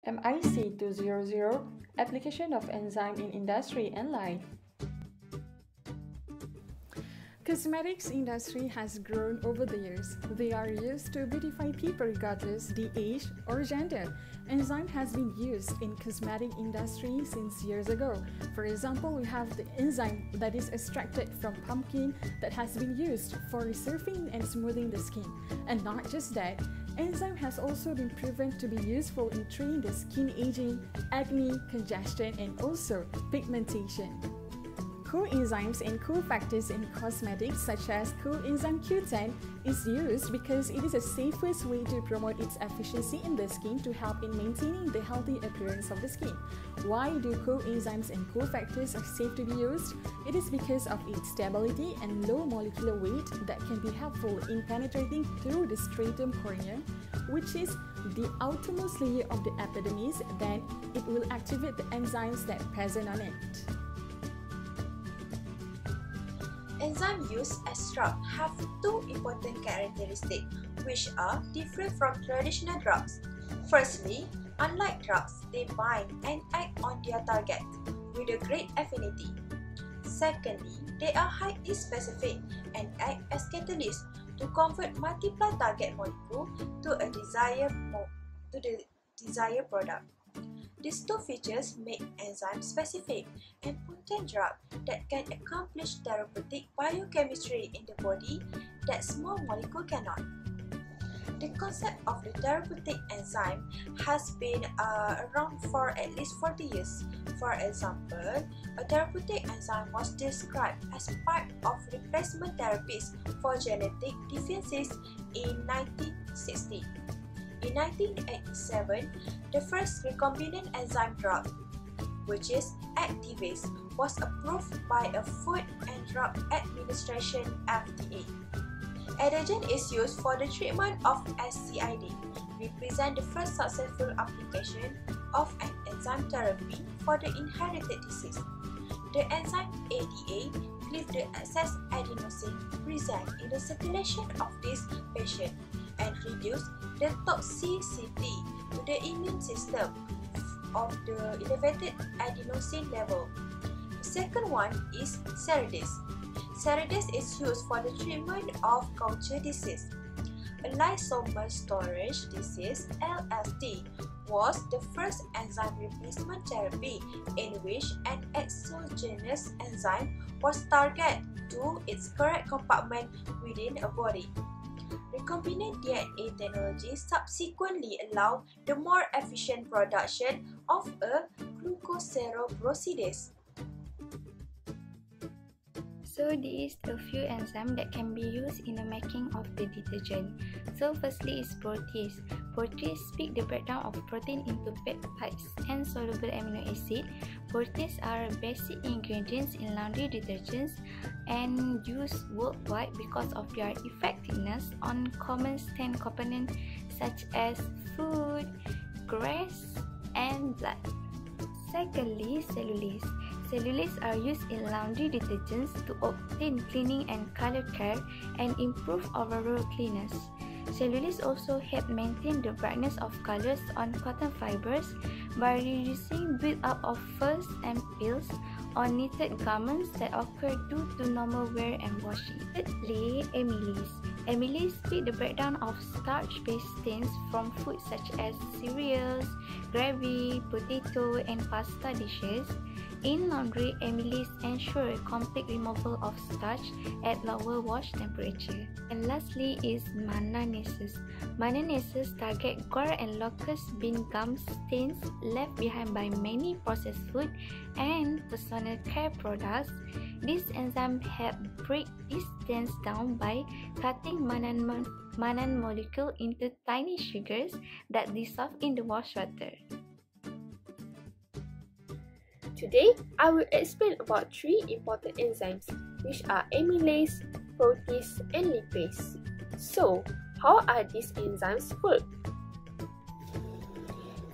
MIC200 Application of Enzyme in Industry and Life. Cosmetics industry has grown over the years. They are used to beautify people regardless the age or gender. Enzyme has been used in cosmetic industry since years ago. For example, we have the enzyme that is extracted from pumpkin that has been used for resurfacing and smoothing the skin. And not just that, enzyme has also been proven to be useful in treating the skin aging, acne, congestion, and also pigmentation. Coenzymes and cofactors in cosmetics such as coenzyme Q10 is used because it is the safest way to promote its efficiency in the skin to help in maintaining the healthy appearance of the skin. Why do coenzymes and cofactors are safe to be used? It is because of its stability and low molecular weight that can be helpful in penetrating through the stratum corneum, which is the outermost layer of the epidermis. Then it will activate the enzymes that are present on it. Enzymes used as drugs have two important characteristics which are different from traditional drugs. Firstly, unlike drugs, they bind and act on their target with a great affinity. Secondly, they are highly specific and act as catalysts to convert multiple target molecules to the desired product. These two features make enzymes specific and potent drugs that can accomplish therapeutic biochemistry in the body that small molecules cannot. The concept of the therapeutic enzyme has been around for at least 40 years. For example, a therapeutic enzyme was described as part of replacement therapies for genetic deficiencies in 1960. In 1987, the first recombinant enzyme drug, which is Activase, was approved by a Food and Drug Administration (FDA). Adagen is used for the treatment of SCID, represent the first successful application of an enzyme therapy for the inherited disease. The enzyme ADA cleaves the excess adenosine present in the circulation of this patient and reduce the toxicity to the immune system of the elevated adenosine level. The second one is Ceridis. Ceridis is used for the treatment of culture disease. A lysosomal storage disease (LSD) was the first enzyme replacement therapy in which an exogenous enzyme was targeted to its correct compartment within a body. Recombinant DNA technology subsequently allowed the more efficient production of a glucocerebrosidase. So there is a few enzymes that can be used in the making of the detergent. So firstly is protease. Protease speak the breakdown of protein into peptides and soluble amino acid. Protease are basic ingredients in laundry detergents and used worldwide because of their effectiveness on common stain components such as food, grass, and blood. Secondly, cellulase. Cellulase are used in laundry detergents to obtain cleaning and color care and improve overall cleanness. Cellulase also help maintain the brightness of colors on cotton fibers by reducing build-up of fuzz and pills on knitted garments that occur due to normal wear and washing. Thirdly, amylase. Amylase speak the breakdown of starch-based stains from food such as cereals, gravy, potato, and pasta dishes. In laundry, amylase ensure complete removal of starch at lower wash temperature. And lastly is mannanases. Mannanases target guar and locust bean gum stains left behind by many processed food and personal care products. This enzyme help break these stains down by cutting mannan molecule into tiny sugars that dissolve in the wash water. Today, I will explain about three important enzymes, which are amylase, protease, and lipase. So, how are these enzymes work?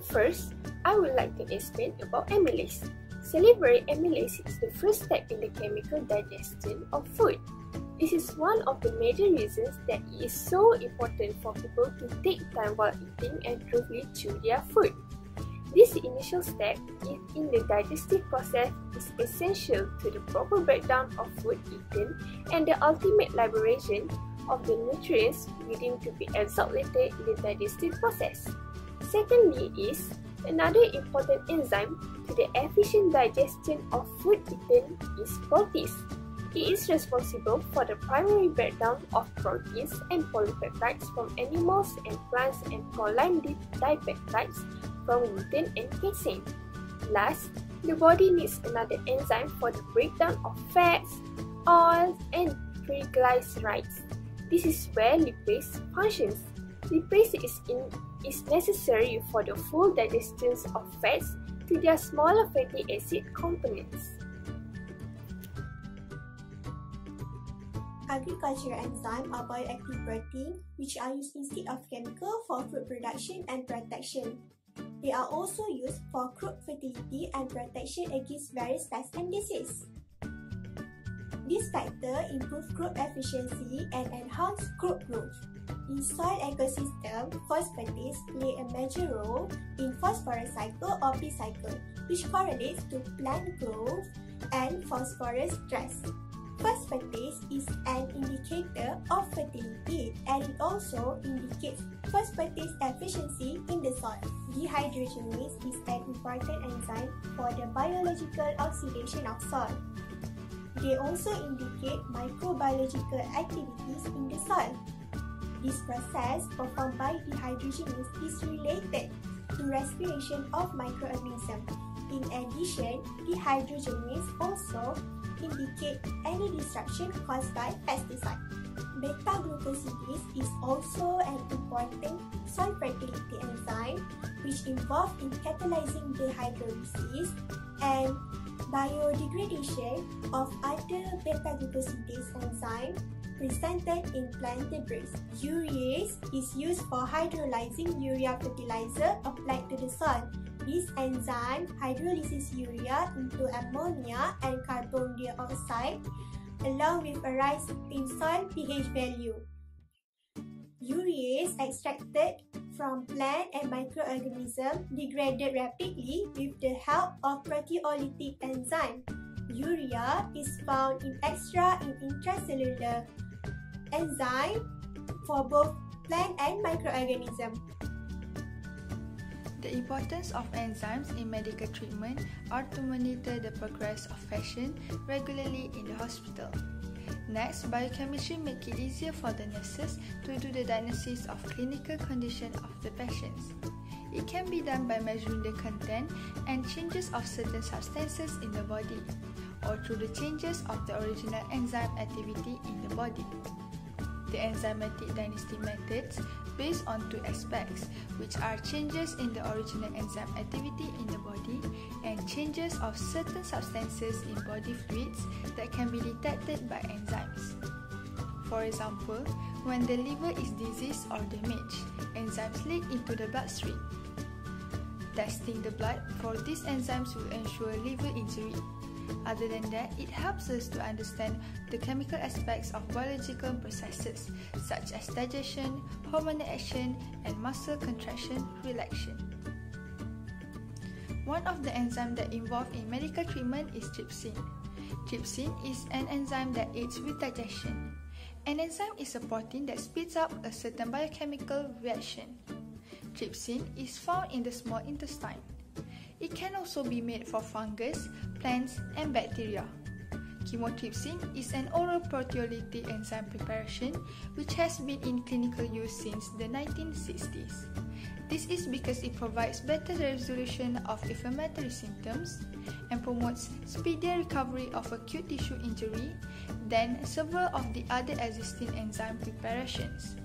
First, I would like to explain about amylase. Salivary amylase is the first step in the chemical digestion of food. This is one of the major reasons that it is so important for people to take time while eating and truly chew their food. initial step in the digestive process is essential to the proper breakdown of food eaten and the ultimate liberation of the nutrients within to be absorbed later in the digestive process. Secondly is another important enzyme to the efficient digestion of food eaten is protease. It is responsible for the primary breakdown of proteins and polypeptides from animals and plants and proline dipeptides from gluten and casein. Last, the body needs another enzyme for the breakdown of fats, oils, and triglycerides. This is where lipase functions. Lipase is necessary for the full digestion of fats to their smaller fatty acid components. Agricultural enzymes are bioactive proteins which are used instead of chemical for food production and protection. They are also used for crop fertility and protection against various pests and disease. This factor improves crop efficiency and enhances crop growth. In soil ecosystem, phosphates play a major role in phosphorus cycle or P cycle, which correlates to plant growth and phosphorus stress. Phosphatase is an indicator of fertility and it also indicates phosphatase efficiency in the soil. Dehydrogenase is an important enzyme for the biological oxidation of soil. They also indicate microbiological activities in the soil. This process performed by dehydrogenase is related to respiration of microorganisms. In addition, dehydrogenase also indicate any disruption caused by pesticide. Beta-glucosidase is also an important soil fertility enzyme which involved in catalyzing dehydrolysis and biodegradation of other beta-glucosidase enzymes presented in plant debris. Urease is used for hydrolyzing urea fertilizer applied to the soil. This enzyme hydrolyzes urea into ammonia and carbon dioxide along with a rise in soil pH value. Urease extracted from plant and microorganisms degraded rapidly with the help of proteolytic enzyme. Urea is found in extra and intracellular enzyme for both plant and microorganisms. The importance of enzymes in medical treatment are to monitor the progress of patient regularly in the hospital. Next, biochemistry makes it easier for the nurses to do the diagnosis of clinical condition of the patients. It can be done by measuring the content and changes of certain substances in the body, or through the changes of the original enzyme activity in the body. The enzymatic diagnostic methods based on two aspects, which are changes in the original enzyme activity in the body and changes of certain substances in body fluids that can be detected by enzymes. For example, when the liver is diseased or damaged, enzymes leak into the bloodstream. Testing the blood for these enzymes will ensure liver injury. Other than that, it helps us to understand the chemical aspects of biological processes such as digestion, hormonal action, and muscle contraction relaxation. One of the enzymes that involved in medical treatment is trypsin. Trypsin is an enzyme that aids with digestion. An enzyme is a protein that speeds up a certain biochemical reaction. Trypsin is found in the small intestine. It can also be made for fungus, plants, and bacteria. Chymotrypsin is an oral proteolytic enzyme preparation which has been in clinical use since the 1960s. This is because it provides better resolution of inflammatory symptoms and promotes speedier recovery of acute tissue injury than several of the other existing enzyme preparations.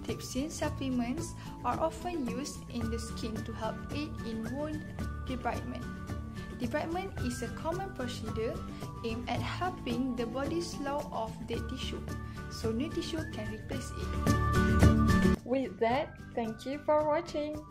Trypsin supplements are often used in the skin to help aid in wound debridement. Debridement is a common procedure aimed at helping the body slough off dead tissue, so new tissue can replace it. With that, thank you for watching.